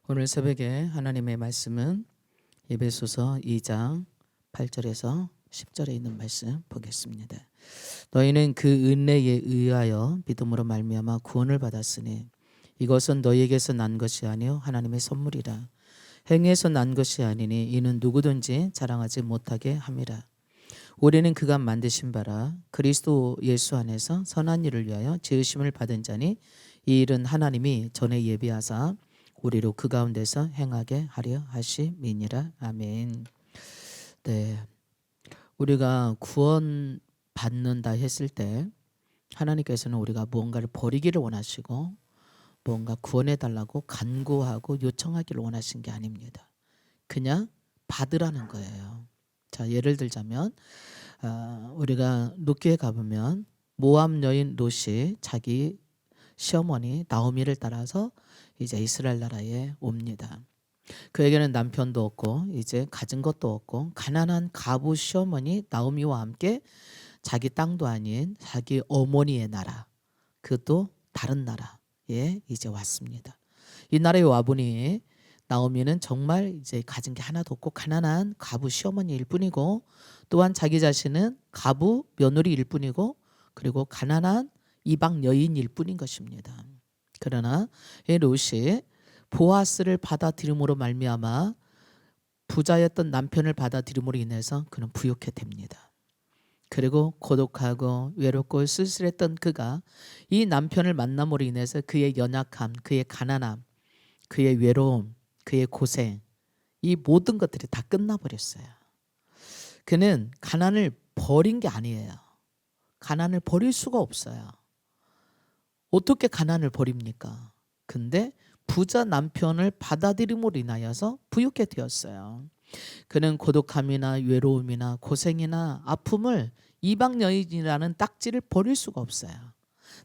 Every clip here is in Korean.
오늘 새벽에 하나님의 말씀은 에베소서 2장 8절에서 10절에 있는 말씀 보겠습니다. 너희는 그 은혜에 의하여 믿음으로 말미암아 구원을 받았으니 이것은 너희에게서 난 것이 아니요 하나님의 선물이라. 행위에서 난 것이 아니니 이는 누구든지 자랑하지 못하게 함이라. 우리는 그가 만드신 바라 그리스도 예수 안에서 선한 일을 위하여 지으심을 받은 자니 이 일은 하나님이 전에 예비하사 우리로 그 가운데서 행하게 하려 하심이니라. 아멘. 네, 우리가 구원 받는다 했을 때 하나님께서는 우리가 무언가를 버리기를 원하시고 무언가 구원해 달라고 간구하고 요청하기를 원하신 게 아닙니다. 그냥 받으라는 거예요. 자, 예를 들자면 우리가 룻기에 가보면 모압 여인 롯이 자기 시어머니 나오미를 따라서 이제 이스라엘 나라에 옵니다. 그에게는 남편도 없고 이제 가진 것도 없고 가난한 가부 시어머니 나오미와 함께 자기 땅도 아닌 자기 어머니의 나라, 그것도 다른 나라에 이제 왔습니다. 이 나라에 와보니 나오미는 정말 이제 가진 게 하나도 없고 가난한 가부 시어머니일 뿐이고 또한 자기 자신은 가부 며느리일 뿐이고 그리고 가난한 이방 여인일 뿐인 것입니다. 그러나 이 롯이 보아스를 받아들임으로 말미암아 부자였던 남편을 받아들임으로 인해서 그는 부유케 됩니다. 그리고 고독하고 외롭고 쓸쓸했던 그가 이 남편을 만남으로 인해서 그의 연약함, 그의 가난함, 그의 외로움, 그의 고생, 이 모든 것들이 다 끝나버렸어요. 그는 가난을 버린 게 아니에요. 가난을 버릴 수가 없어요. 어떻게 가난을 버립니까? 근데 부자 남편을 받아들임으로 인하여서 부유케 되었어요. 그는 고독함이나 외로움이나 고생이나 아픔을 이방 여인이라는 딱지를 버릴 수가 없어요.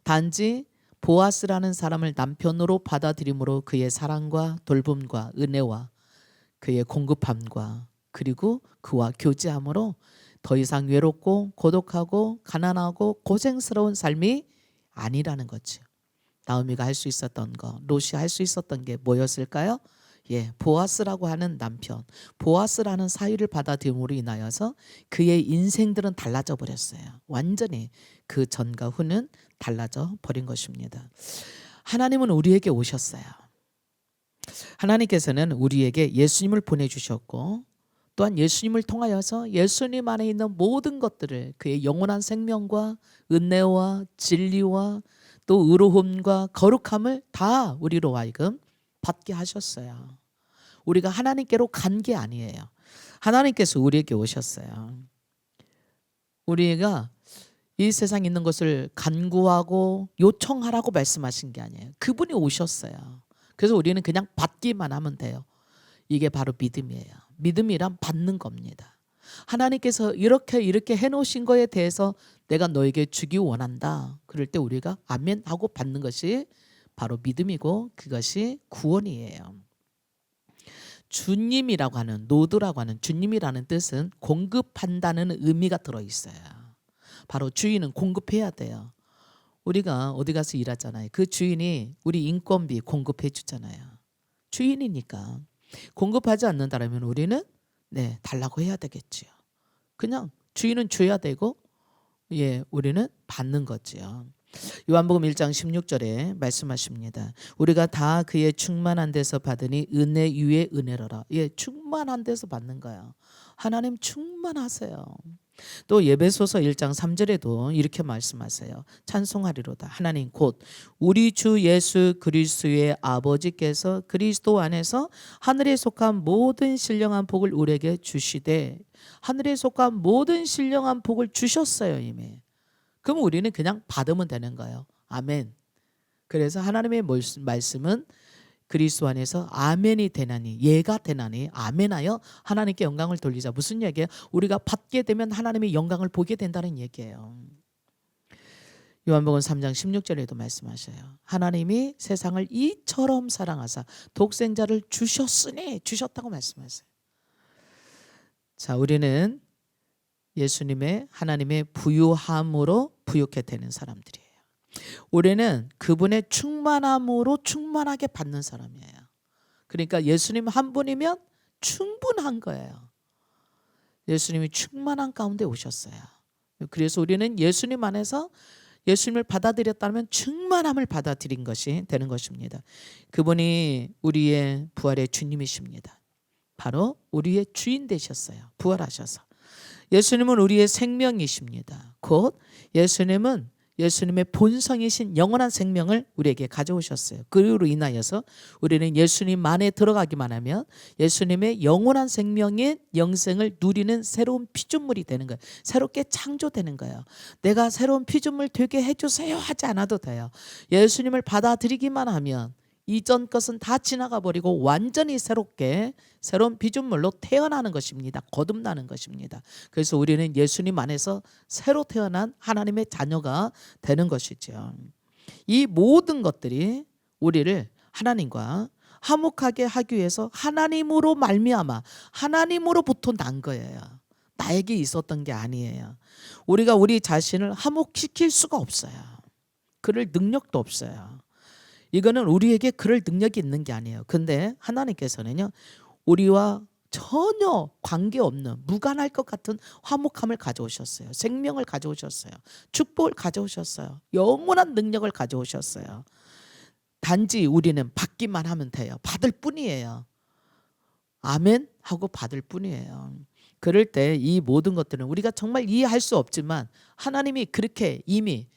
단지 보아스라는 사람을 남편으로 받아들임으로 그의 사랑과 돌봄과 은혜와 그의 공급함과 그리고 그와 교제함으로 더 이상 외롭고 고독하고 가난하고 고생스러운 삶이 아니라는 거죠. 나오미가 할 수 있었던 거, 롯이 할 수 있었던 게 뭐였을까요? 보아스라고 하는 남편, 보아스라는 사위를 받아들임으로 인하여서 그의 인생들은 달라져 버렸어요. 완전히 그 전과 후는 달라져 버린 것입니다. 하나님은 우리에게 오셨어요. 하나님께서는 우리에게 예수님을 보내주셨고 또한 예수님을 통하여서 예수님 안에 있는 모든 것들을 그의 영원한 생명과 은혜와 진리와 또 의로움과 거룩함을 다 우리로 하여금 받게 하셨어요. 우리가 하나님께로 간 게 아니에요. 하나님께서 우리에게 오셨어요. 우리가 이 세상에 있는 것을 간구하고 요청하라고 말씀하신 게 아니에요. 그분이 오셨어요. 그래서 우리는 그냥 받기만 하면 돼요. 이게 바로 믿음이에요. 믿음이란 받는 겁니다. 하나님께서 이렇게 해놓으신 거에 대해서 내가 너에게 주기 원한다. 그럴 때 우리가 아멘 하고 받는 것이 바로 믿음이고 그것이 구원이에요. 주님이라고 하는 노드라고 하는 주님이라는 뜻은 공급한다는 의미가 들어있어요. 바로 주인은 공급해야 돼요. 우리가 어디 가서 일하잖아요. 그 주인이 우리 인건비 공급해 주잖아요. 주인이니까. 공급하지 않는다면 우리는 달라고 해야 되겠지요. 그냥 주인은 줘야 되고 우리는 받는 거지요. 요한복음 1장 16절에 말씀하십니다. 우리가 다 그의 충만한 데서 받으니 은혜 위에 은혜로라. 충만한 데서 받는 거예요. 하나님 충만하세요. 또 에베소서 1장 3절에도 이렇게 말씀하세요. 찬송하리로다. 하나님 곧 우리 주 예수 그리스도의 아버지께서 그리스도 안에서 하늘에 속한 모든 신령한 복을 우리에게 주시되, 하늘에 속한 모든 신령한 복을 주셨어요 이미. 그럼 우리는 그냥 받으면 되는 거예요. 아멘. 그래서 하나님의 말씀은 그리스도 안에서 아멘이 되나니, 예가 되나니 아멘하여 하나님께 영광을 돌리자. 무슨 얘기예요? 우리가 받게 되면 하나님의 영광을 보게 된다는 얘기예요. 요한복음 3장 16절에도 말씀하셔요. 하나님이 세상을 이처럼 사랑하사 독생자를 주셨다고 말씀하세요. 자, 우리는 예수님의 하나님의 부유함으로 부유케 되는 사람들이에요. 우리는 그분의 충만함으로 충만하게 받는 사람이에요. 그러니까 예수님 한 분이면 충분한 거예요. 예수님이 충만한 가운데 오셨어요. 그래서 우리는 예수님 안에서 예수님을 받아들였다면 충만함을 받아들인 것이 되는 것입니다. 그분이 우리의 부활의 주님이십니다. 바로 우리의 주인 되셨어요. 부활하셔서. 예수님은 우리의 생명이십니다. 곧 예수님의 본성이신 영원한 생명을 우리에게 가져오셨어요. 그로 인하여서 우리는 예수님 안에 들어가기만 하면 예수님의 영원한 생명의 영생을 누리는 새로운 피조물이 되는 거예요. 새롭게 창조되는 거예요. 내가 새로운 피조물 되게 해주세요 하지 않아도 돼요. 예수님을 받아들이기만 하면 이전 것은 다 지나가 버리고 완전히 새로운 피조물로 태어나는 것입니다. 거듭나는 것입니다. 그래서 우리는 예수님 안에서 새로 태어난 하나님의 자녀가 되는 것이죠. 이 모든 것들이 우리를 하나님과 화목하게 하기 위해서 하나님으로 말미암아 하나님으로부터 난 거예요. 나에게 있었던 게 아니에요. 우리가 우리 자신을 화목시킬 수가 없어요. 그럴 능력도 없어요. 이거는 우리에게 그럴 능력이 있는 게 아니에요. 근데 하나님께서는요, 우리와 전혀 관계없는 무관할 것 같은 화목함을 가져오셨어요. 생명을 가져오셨어요. 축복을 가져오셨어요. 영원한 능력을 가져오셨어요. 단지 우리는 받기만 하면 돼요. 받을 뿐이에요. 아멘 하고 받을 뿐이에요. 그럴 때 이 모든 것들은 우리가 정말 이해할 수 없지만 하나님이 그렇게 이미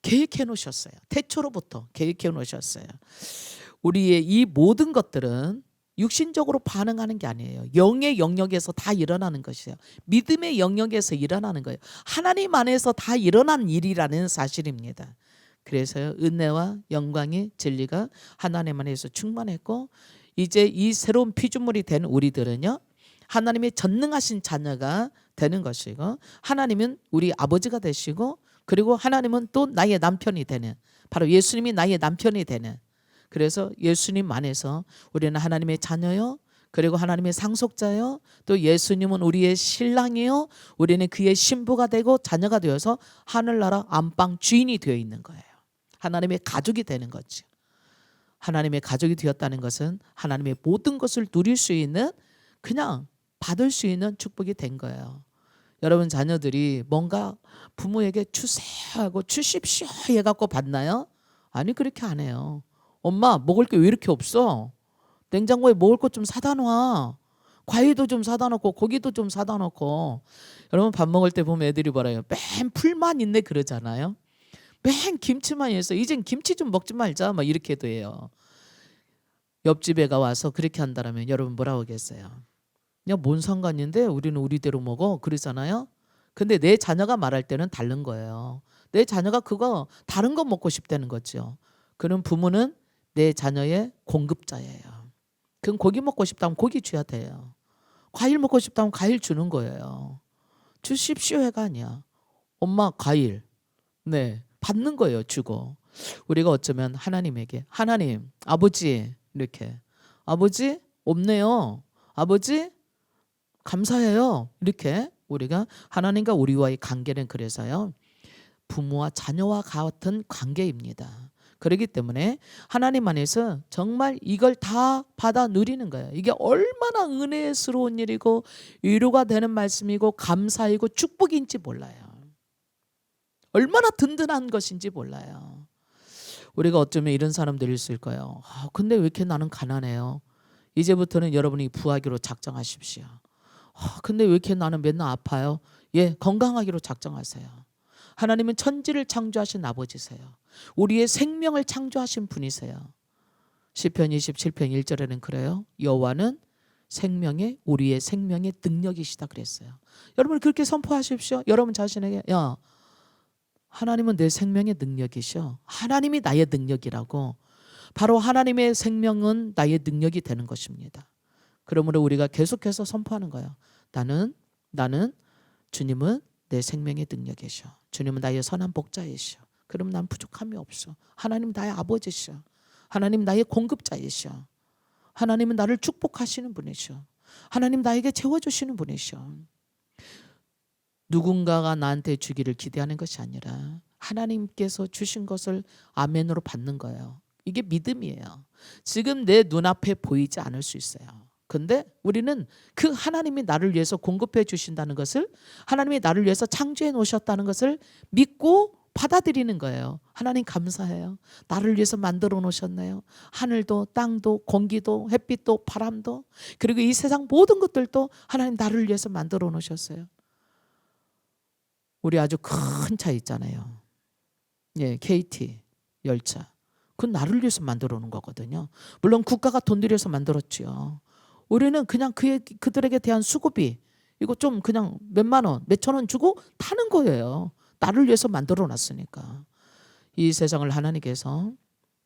계획해 놓으셨어요. 태초로부터 계획해 놓으셨어요. 우리의 이 모든 것들은 육신적으로 반응하는 게 아니에요. 영의 영역에서 다 일어나는 것이에요. 믿음의 영역에서 일어나는 거예요. 하나님 안에서 다 일어난 일이라는 사실입니다. 그래서 은혜와 영광이 진리가 하나님 안에서 충만했고, 이제 이 새로운 피조물이 된 우리들은요, 하나님의 전능하신 자녀가 되는 것이고, 하나님은 우리 아버지가 되시고, 그리고 하나님은 또 나의 남편이 되는, 바로 예수님이 나의 남편이 되는, 그래서 예수님 안에서 우리는 하나님의 자녀요, 그리고 하나님의 상속자요, 또 예수님은 우리의 신랑이요, 우리는 그의 신부가 되고 자녀가 되어서 하늘나라 안방 주인이 되어 있는 거예요. 하나님의 가족이 되는 거죠. 하나님의 가족이 되었다는 것은 하나님의 모든 것을 누릴 수 있는, 그냥 받을 수 있는 축복이 된 거예요. 여러분 자녀들이 뭔가 부모에게 주세요 하고 주십시오 해갖고 받나요? 아니, 그렇게 안 해요. 엄마, 먹을 게 왜 이렇게 없어? 냉장고에 먹을 것 좀 사다 놔. 과일도 좀 사다 놓고 고기도 좀 사다 놓고. 여러분 밥 먹을 때 보면 애들이 뭐라요? 맨 풀만 있네 그러잖아요. 맨 김치만 있어. 이젠 김치 좀 먹지 말자 막 이렇게도 해요. 옆집애가 와서 그렇게 한다면 여러분 뭐라고 하겠어요? 야, 뭔 상관인데 우리는 우리대로 먹어 그러잖아요. 근데 내 자녀가 말할 때는 다른 거예요. 내 자녀가 그거 다른 거 먹고 싶다는 거죠. 그럼 부모는 내 자녀의 공급자예요. 그럼 고기 먹고 싶다면 고기 줘야 돼요. 과일 먹고 싶다면 과일 주는 거예요. 주십시오 해가 아니야. 엄마 과일. 네, 받는 거예요. 주고. 우리가 어쩌면 하나님에게, 하나님 아버지, 이렇게, 아버지 없네요. 아버지 감사해요. 이렇게 우리가 하나님과 우리와의 관계는, 그래서요, 부모와 자녀와 같은 관계입니다. 그렇기 때문에 하나님 안에서 정말 이걸 다 받아 누리는 거예요. 이게 얼마나 은혜스러운 일이고 위로가 되는 말씀이고 감사이고 축복인지 몰라요. 얼마나 든든한 것인지 몰라요. 우리가 어쩌면 이런 사람들일 수 있을까요? 근데 왜 이렇게 나는 가난해요? 이제부터는 여러분이 부하기로 작정하십시오. 근데 왜 이렇게 나는 맨날 아파요? 예, 건강하기로 작정하세요. 하나님은 천지를 창조하신 아버지세요. 우리의 생명을 창조하신 분이세요. 시편 27편 1절에는 그래요. 여호와는 우리의 생명의 능력이시다 그랬어요. 여러분 그렇게 선포하십시오. 여러분 자신에게, 야, 하나님은 내 생명의 능력이셔. 하나님이 나의 능력이라고. 바로 하나님의 생명은 나의 능력이 되는 것입니다. 그러므로 우리가 계속해서 선포하는 거예요. 나는 주님은 내 생명의 능력이셔. 주님은 나의 선한 복자이셔. 그럼 난 부족함이 없어. 하나님 나의 아버지셔. 하나님 나의 공급자이셔. 하나님은 나를 축복하시는 분이셔. 하나님 나에게 채워주시는 분이셔. 누군가가 나한테 주기를 기대하는 것이 아니라 하나님께서 주신 것을 아멘으로 받는 거예요. 이게 믿음이에요. 지금 내 눈앞에 보이지 않을 수 있어요. 근데 우리는 그 하나님이 나를 위해서 공급해 주신다는 것을, 하나님이 나를 위해서 창조해 놓으셨다는 것을 믿고 받아들이는 거예요. 하나님 감사해요. 나를 위해서 만들어 놓으셨네요. 하늘도 땅도 공기도 햇빛도 바람도, 그리고 이 세상 모든 것들도 하나님 나를 위해서 만들어 놓으셨어요. 우리 아주 큰 차 있잖아요. 예, KT 열차. 그건 나를 위해서 만들어 놓은 거거든요. 물론 국가가 돈 들여서 만들었지요. 우리는 그냥 그들에게 대한 수고비, 이거 좀 그냥 몇만 원, 몇천 원 주고 타는 거예요. 나를 위해서 만들어 놨으니까. 이 세상을 하나님께서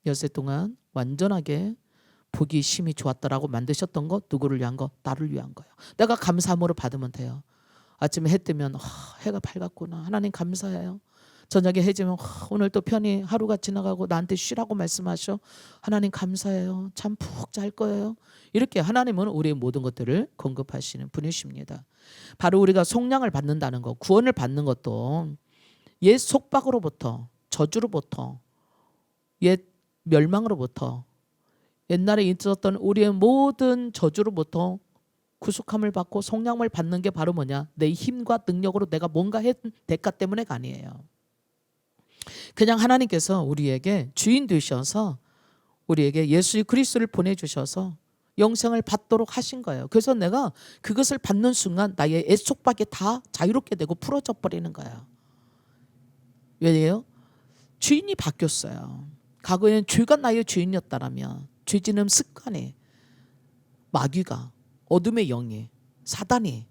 엿새 동안 완전하게 보기 심히 좋았다라고 만드셨던 것, 누구를 위한 거? 나를 위한 거예요. 내가 감사함으로 받으면 돼요. 아침에 해 뜨면 해가 밝았구나. 하나님 감사해요. 저녁에 해 지면 오늘 또 편히 하루가 지나가고 나한테 쉬라고 말씀하셔. 하나님 감사해요. 잠 푹 잘 거예요. 이렇게 하나님은 우리의 모든 것들을 공급하시는 분이십니다. 바로 우리가 속량을 받는다는 것, 구원을 받는 것도 옛 속박으로부터, 저주로부터, 옛 멸망으로부터, 옛날에 있었던 우리의 모든 저주로부터 구속함을 받고 속량을 받는 게 바로 뭐냐? 내 힘과 능력으로 내가 뭔가 했 대가 때문에가 아니에요. 그냥 하나님께서 우리에게 주인 되셔서 우리에게 예수 그리스도를 보내주셔서 영생을 받도록 하신 거예요. 그래서 내가 그것을 받는 순간 나의 애속박이 다 자유롭게 되고 풀어져 버리는 거예요. 왜요? 주인이 바뀌었어요. 과거에는 죄가 나의 주인이었다라면, 죄지는 습관이, 마귀가, 어둠의 영이, 사단이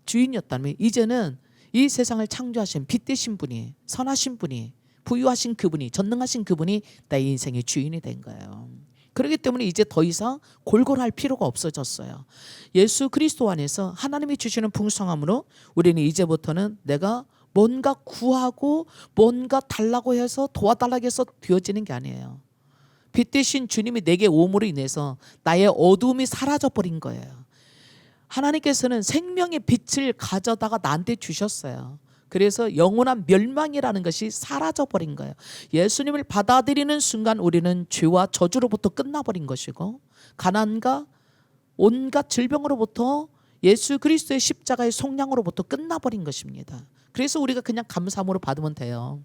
주인이었다면, 이제는 이 세상을 창조하신 빛 되신 분이, 선하신 분이, 부유하신 그분이, 전능하신 그분이 나의 인생의 주인이 된 거예요. 그렇기 때문에 이제 더 이상 골골할 필요가 없어졌어요. 예수 그리스도 안에서 하나님이 주시는 풍성함으로 우리는 이제부터는 내가 뭔가 구하고 뭔가 달라고 해서 도와달라고 해서 되어지는 게 아니에요. 빛 되신 주님이 내게 오므로 인해서 나의 어두움이 사라져 버린 거예요. 하나님께서는 생명의 빛을 가져다가 나한테 주셨어요. 그래서 영원한 멸망이라는 것이 사라져 버린 거예요. 예수님을 받아들이는 순간 우리는 죄와 저주로부터 끝나버린 것이고, 가난과 온갖 질병으로부터 예수 그리스도의 십자가의 속량으로부터 끝나버린 것입니다. 그래서 우리가 그냥 감사함으로 받으면 돼요.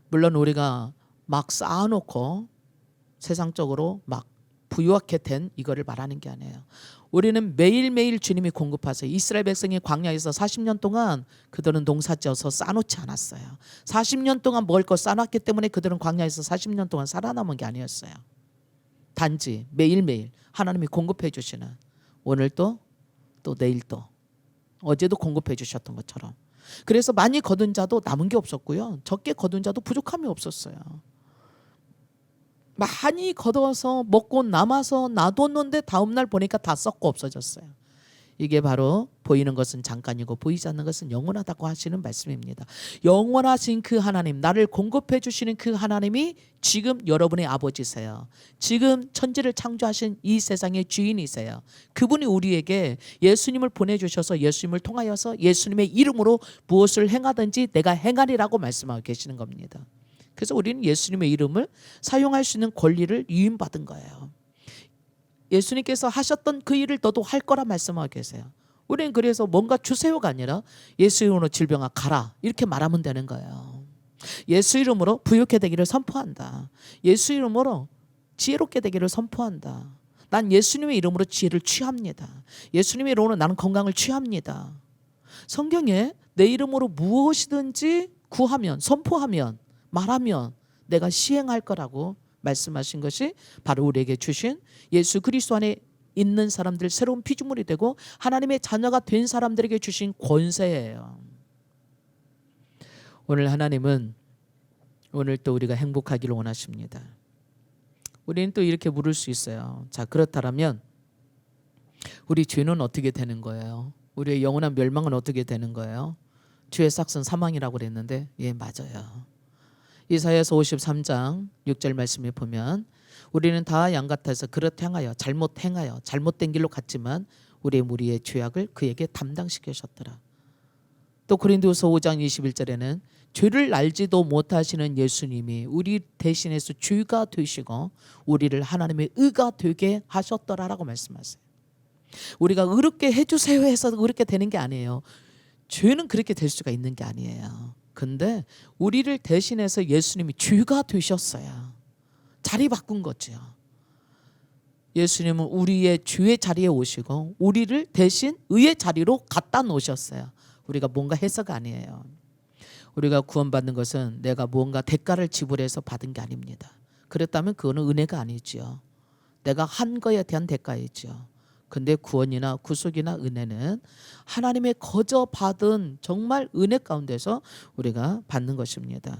물론 우리가 막 쌓아놓고 세상적으로 막 부유하게 된 이거를 말하는 게 아니에요. 우리는 매일매일 주님이 공급하세요. 이스라엘 백성이 광야에서 40년 동안 그들은 농사지어서 쌓아놓지 않았어요. 40년 동안 먹을 걸 쌓아놨기 때문에 그들은 광야에서 40년 동안 살아남은 게 아니었어요. 단지 매일매일 하나님이 공급해 주시는, 오늘도 또 내일도 어제도 공급해 주셨던 것처럼. 그래서 많이 거둔 자도 남은 게 없었고요. 적게 거둔 자도 부족함이 없었어요. 많이 걷어서 먹고 남아서 놔뒀는데 다음날 보니까 다 썩고 없어졌어요. 이게 바로 보이는 것은 잠깐이고 보이지 않는 것은 영원하다고 하시는 말씀입니다. 영원하신 그 하나님, 나를 공급해 주시는 그 하나님이 지금 여러분의 아버지세요. 지금 천지를 창조하신 이 세상의 주인이세요. 그분이 우리에게 예수님을 보내주셔서 예수님을 통하여서 예수님의 이름으로 무엇을 행하든지 내가 행하리라고 말씀하고 계시는 겁니다. 그래서 우리는 예수님의 이름을 사용할 수 있는 권리를 위임받은 거예요. 예수님께서 하셨던 그 일을 너도 할 거라 말씀하고 계세요. 우리는 그래서 뭔가 주세요가 아니라 예수 이름으로 질병아 가라 이렇게 말하면 되는 거예요. 예수 이름으로 부유하게 되기를 선포한다. 예수 이름으로 지혜롭게 되기를 선포한다. 난 예수님의 이름으로 지혜를 취합니다. 예수님의 이름으로 나는 건강을 취합니다. 성경에 내 이름으로 무엇이든지 구하면, 선포하면, 말하면 내가 시행할 거라고 말씀하신 것이 바로 우리에게 주신 예수 그리스도 안에 있는 사람들, 새로운 피조물이 되고 하나님의 자녀가 된 사람들에게 주신 권세예요. 오늘 하나님은 오늘 또 우리가 행복하기를 원하십니다. 우리는 또 이렇게 물을 수 있어요. 자, 그렇다면 우리 죄는 어떻게 되는 거예요? 우리의 영원한 멸망은 어떻게 되는 거예요? 죄의 삭은 사망이라고 그랬는데, 예, 맞아요. 이사야서 53장 6절 말씀에 보면 우리는 다 양 같아서 그릇 행하여 잘못 행하여 잘못된 길로 갔지만 우리의 무리의 죄악을 그에게 담당시키셨더라. 또 고린도서 5장 21절에는 죄를 알지도 못하시는 예수님이 우리 대신해서 죄가 되시고 우리를 하나님의 의가 되게 하셨더라라고 말씀하세요. 우리가 의롭게 해주세요 해서 의롭게 되는 게 아니에요. 죄는 그렇게 될 수가 있는 게 아니에요. 근데 우리를 대신해서 예수님이 죄가 되셨어요. 자리 바꾼 거죠. 예수님은 우리의 죄의 자리에 오시고 우리를 대신 의의 자리로 갖다 놓으셨어요. 우리가 뭔가 해서가 아니에요. 우리가 구원받는 것은 내가 뭔가 대가를 지불해서 받은 게 아닙니다. 그랬다면 그거는 은혜가 아니죠. 내가 한 거에 대한 대가이죠. 근데 구원이나 구속이나 은혜는 하나님의 거저 받은 정말 은혜 가운데서 우리가 받는 것입니다.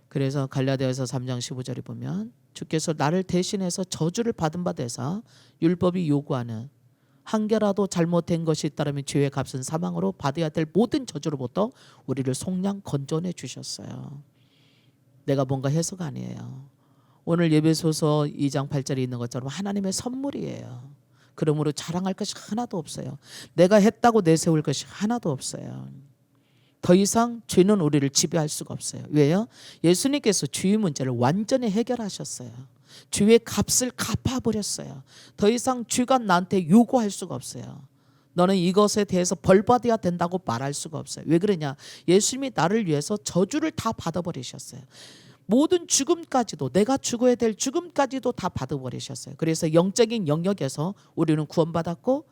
그래서 갈라디아서 3장 15절에 보면 주께서 나를 대신해서 저주를 받은 바 되사 율법이 요구하는 한 개라도 잘못된 것이 있다면 죄의 값은 사망으로 받아야 될 모든 저주로부터 우리를 속량 건져내 주셨어요. 내가 뭔가 해서가 아니에요. 오늘 예배소서 2장 8절에 있는 것처럼 하나님의 선물이에요. 그러므로 자랑할 것이 하나도 없어요. 내가 했다고 내세울 것이 하나도 없어요. 더 이상 죄는 우리를 지배할 수가 없어요. 왜요? 예수님께서 죄의 문제를 완전히 해결하셨어요. 죄의 값을 갚아버렸어요. 더 이상 죄가 나한테 요구할 수가 없어요. 너는 이것에 대해서 벌받아야 된다고 말할 수가 없어요. 왜 그러냐? 예수님이 나를 위해서 저주를 다 받아버리셨어요. 모든 죽음까지도, 내가 죽어야 될 죽음까지도 다 받아버리셨어요. 그래서 영적인 영역에서 우리는 구원받았고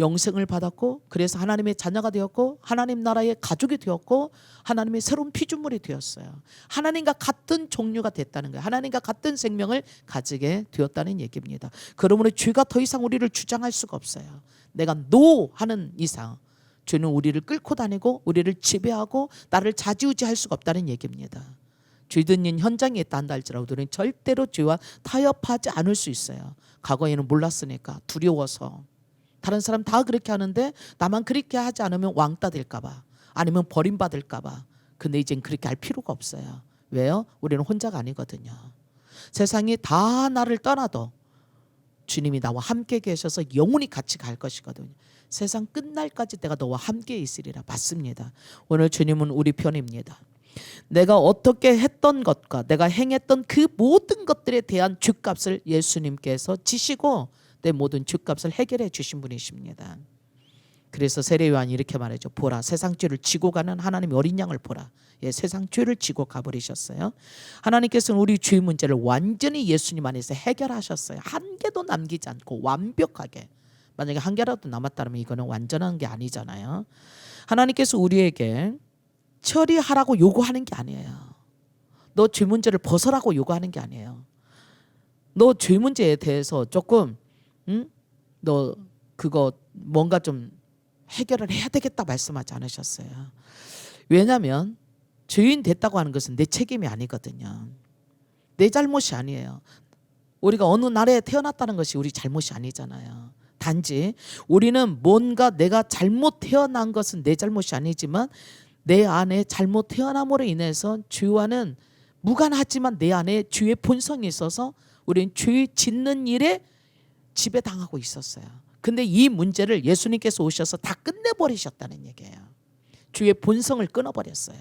영생을 받았고, 그래서 하나님의 자녀가 되었고, 하나님 나라의 가족이 되었고, 하나님의 새로운 피조물이 되었어요. 하나님과 같은 종류가 됐다는 거예요. 하나님과 같은 생명을 가지게 되었다는 얘기입니다. 그러므로 죄가 더 이상 우리를 주장할 수가 없어요. 내가 노 하는 이상 죄는 우리를 끌고 다니고 우리를 지배하고 나를 좌지우지할 수가 없다는 얘기입니다. 죄짓는 현장에 있다 한다 할지라도 우리는 절대로 죄와 타협하지 않을 수 있어요. 과거에는 몰랐으니까, 두려워서. 다른 사람 다 그렇게 하는데 나만 그렇게 하지 않으면 왕따 될까 봐, 아니면 버림받을까 봐. 근데 이젠 그렇게 할 필요가 없어요. 왜요? 우리는 혼자가 아니거든요. 세상이 다 나를 떠나도 주님이 나와 함께 계셔서 영원히 같이 갈 것이거든요. 세상 끝날까지 내가 너와 함께 있으리라. 맞습니다. 오늘 주님은 우리 편입니다. 내가 어떻게 했던 것과 내가 행했던 그 모든 것들에 대한 죗값을 예수님께서 지시고 내 모든 죗값을 해결해 주신 분이십니다. 그래서 세례 요한이 이렇게 말하죠. 보라, 세상 죄를 지고 가는 하나님의 어린 양을 보라. 예, 세상 죄를 지고 가버리셨어요. 하나님께서는 우리 죄 문제를 완전히 예수님 안에서 해결하셨어요. 한 개도 남기지 않고 완벽하게. 만약에 한 개라도 남았다면 이거는 완전한 게 아니잖아요. 하나님께서 우리에게 처리하라고 요구하는 게 아니에요. 너 죄 문제를 벗어라고 요구하는 게 아니에요. 너 죄 문제에 대해서 조금 너 그거 뭔가 좀 해결을 해야 되겠다 말씀하지 않으셨어요. 왜냐하면 죄인 됐다고 하는 것은 내 책임이 아니거든요. 내 잘못이 아니에요. 우리가 어느 나라에 태어났다는 것이 우리 잘못이 아니잖아요. 단지 우리는 뭔가 내가 잘못 태어난 것은 내 잘못이 아니지만 내 안에 잘못 태어남으로 인해서 죄와는 무관하지만 내 안에 죄의 본성이 있어서 우리는 죄 짓는 일에 지배당하고 있었어요. 근데 이 문제를 예수님께서 오셔서 다 끝내버리셨다는 얘기예요. 죄의 본성을 끊어버렸어요.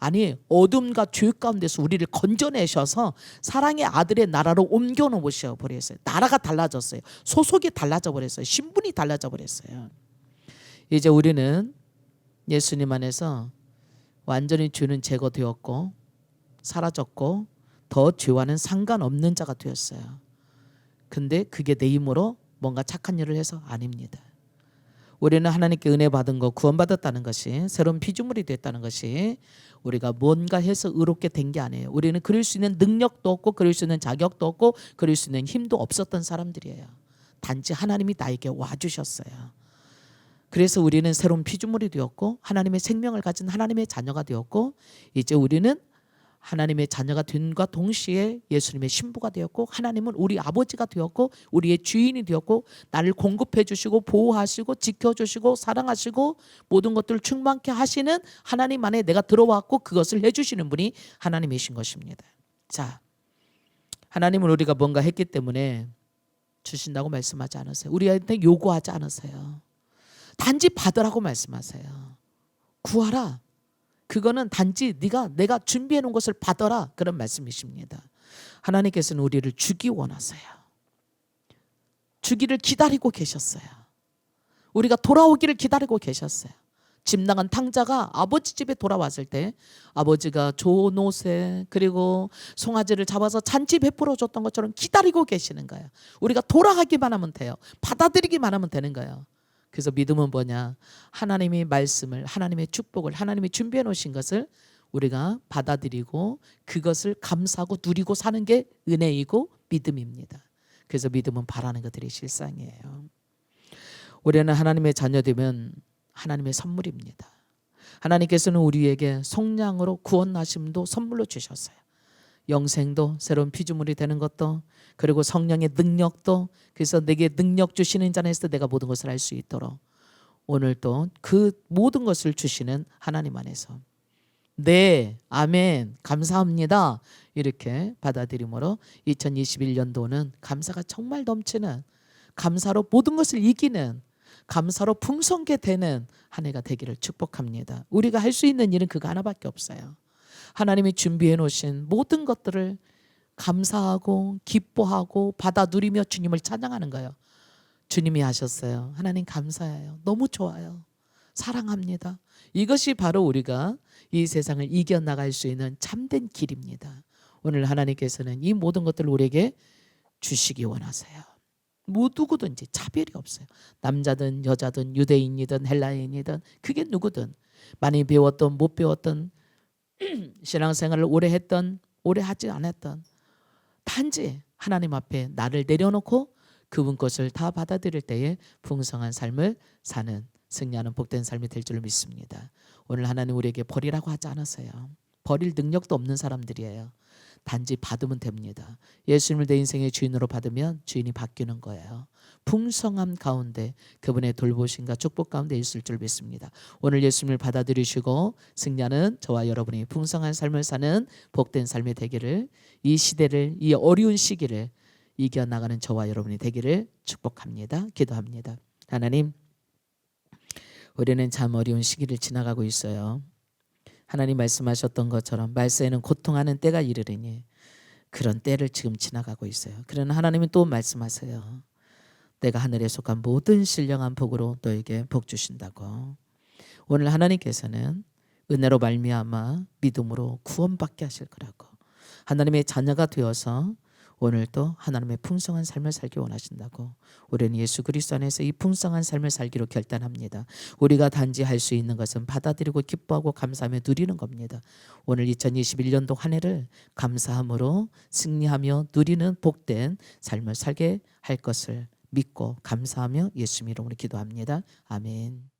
아니, 어둠과 죄 가운데서 우리를 건져내셔서 사랑의 아들의 나라로 옮겨놓으셔 버렸어요. 나라가 달라졌어요. 소속이 달라져 버렸어요. 신분이 달라져 버렸어요. 이제 우리는 예수님 안에서 완전히 죄는 제거되었고 사라졌고 더 죄와는 상관없는 자가 되었어요. 근데 그게 내 힘으로 뭔가 착한 일을 해서 아닙니다. 우리는 하나님께 은혜 받은 거, 구원받았다는 것이, 새로운 피조물이 됐다는 것이 우리가 뭔가 해서 의롭게 된 게 아니에요. 우리는 그럴 수 있는 능력도 없고 그럴 수 있는 자격도 없고 그럴 수 있는 힘도 없었던 사람들이에요. 단지 하나님이 나에게 와주셨어요. 그래서 우리는 새로운 피조물이 되었고 하나님의 생명을 가진 하나님의 자녀가 되었고, 이제 우리는 하나님의 자녀가 된과 동시에 예수님의 신부가 되었고, 하나님은 우리 아버지가 되었고 우리의 주인이 되었고, 나를 공급해 주시고 보호하시고 지켜주시고 사랑하시고 모든 것들을 충만케 하시는 하나님 안에 내가 들어왔고 그것을 해주시는 분이 하나님이신 것입니다. 자, 하나님은 우리가 뭔가 했기 때문에 주신다고 말씀하지 않으세요. 우리한테 요구하지 않으세요. 단지 받으라고 말씀하세요. 구하라. 그거는 단지 내가 준비해 놓은 것을 받아라, 그런 말씀이십니다. 하나님께서는 우리를 주기 원하세요. 주기를 기다리고 계셨어요. 우리가 돌아오기를 기다리고 계셨어요. 집 나간 탕자가 아버지 집에 돌아왔을 때 아버지가 좋은 옷에 그리고 송아지를 잡아서 잔치 베풀어 줬던 것처럼 기다리고 계시는 거예요. 우리가 돌아가기만 하면 돼요. 받아들이기만 하면 되는 거예요. 그래서 믿음은 뭐냐? 하나님의 말씀을, 하나님의 축복을, 하나님이 준비해 놓으신 것을 우리가 받아들이고 그것을 감사하고 누리고 사는 게 은혜이고 믿음입니다. 그래서 믿음은 바라는 것들이 실상이에요. 우리는 하나님의 자녀되면 하나님의 선물입니다. 하나님께서는 우리에게 속량으로 구원하심도 선물로 주셨어요. 영생도, 새로운 피조물이 되는 것도, 그리고 성령의 능력도. 그래서 내게 능력 주시는 자 안에서 내가 모든 것을 할 수 있도록 오늘 또 그 모든 것을 주시는 하나님 안에서 네, 아멘, 감사합니다, 이렇게 받아들임으로 2021년도는 감사가 정말 넘치는, 감사로 모든 것을 이기는, 감사로 풍성게 되는 한 해가 되기를 축복합니다. 우리가 할 수 있는 일은 그거 하나밖에 없어요. 하나님이 준비해 놓으신 모든 것들을 감사하고 기뻐하고 받아 누리며 주님을 찬양하는 거예요. 주님이 하셨어요. 하나님 감사해요. 너무 좋아요. 사랑합니다. 이것이 바로 우리가 이 세상을 이겨나갈 수 있는 참된 길입니다. 오늘 하나님께서는 이 모든 것들을 우리에게 주시기 원하세요. 누구든지 차별이 없어요. 남자든 여자든 유대인이든 헬라인이든 그게 누구든, 많이 배웠던 못 배웠던 신앙생활을 오래 했던 오래 하지 않았던, 단지 하나님 앞에 나를 내려놓고 그분 것을 다 받아들일 때에 풍성한 삶을 사는, 승리하는 복된 삶이 될 줄 믿습니다. 오늘 하나님 우리에게 버리라고 하지 않았어요. 버릴 능력도 없는 사람들이에요. 단지 받으면 됩니다. 예수님을 내 인생의 주인으로 받으면 주인이 바뀌는 거예요. 풍성함 가운데 그분의 돌보심과 축복 가운데 있을 줄 믿습니다. 오늘 예수님을 받아들이시고 승리하는 저와 여러분이 풍성한 삶을 사는 복된 삶이 되기를, 이 시대를, 이 어려운 시기를 이겨나가는 저와 여러분이 되기를 축복합니다. 기도합니다. 하나님, 우리는 참 어려운 시기를 지나가고 있어요. 하나님 말씀하셨던 것처럼 말세에는 고통하는 때가 이르리니 그런 때를 지금 지나가고 있어요. 그러나 하나님은 또 말씀하세요. 내가 하늘에 속한 모든 신령한 복으로 너에게 복 주신다고. 오늘 하나님께서는 은혜로 말미암아 믿음으로 구원받게 하실 거라고. 하나님의 자녀가 되어서 오늘 또 하나님의 풍성한 삶을 살기 원하신다고. 우리는 예수 그리스도 안에서 이 풍성한 삶을 살기로 결단합니다. 우리가 단지 할 수 있는 것은 받아들이고 기뻐하고 감사하며 누리는 겁니다. 오늘 2021년도 한 해를 감사함으로 승리하며 누리는 복된 삶을 살게 할 것을 믿고 감사하며 예수 이름으로 기도합니다. 아멘.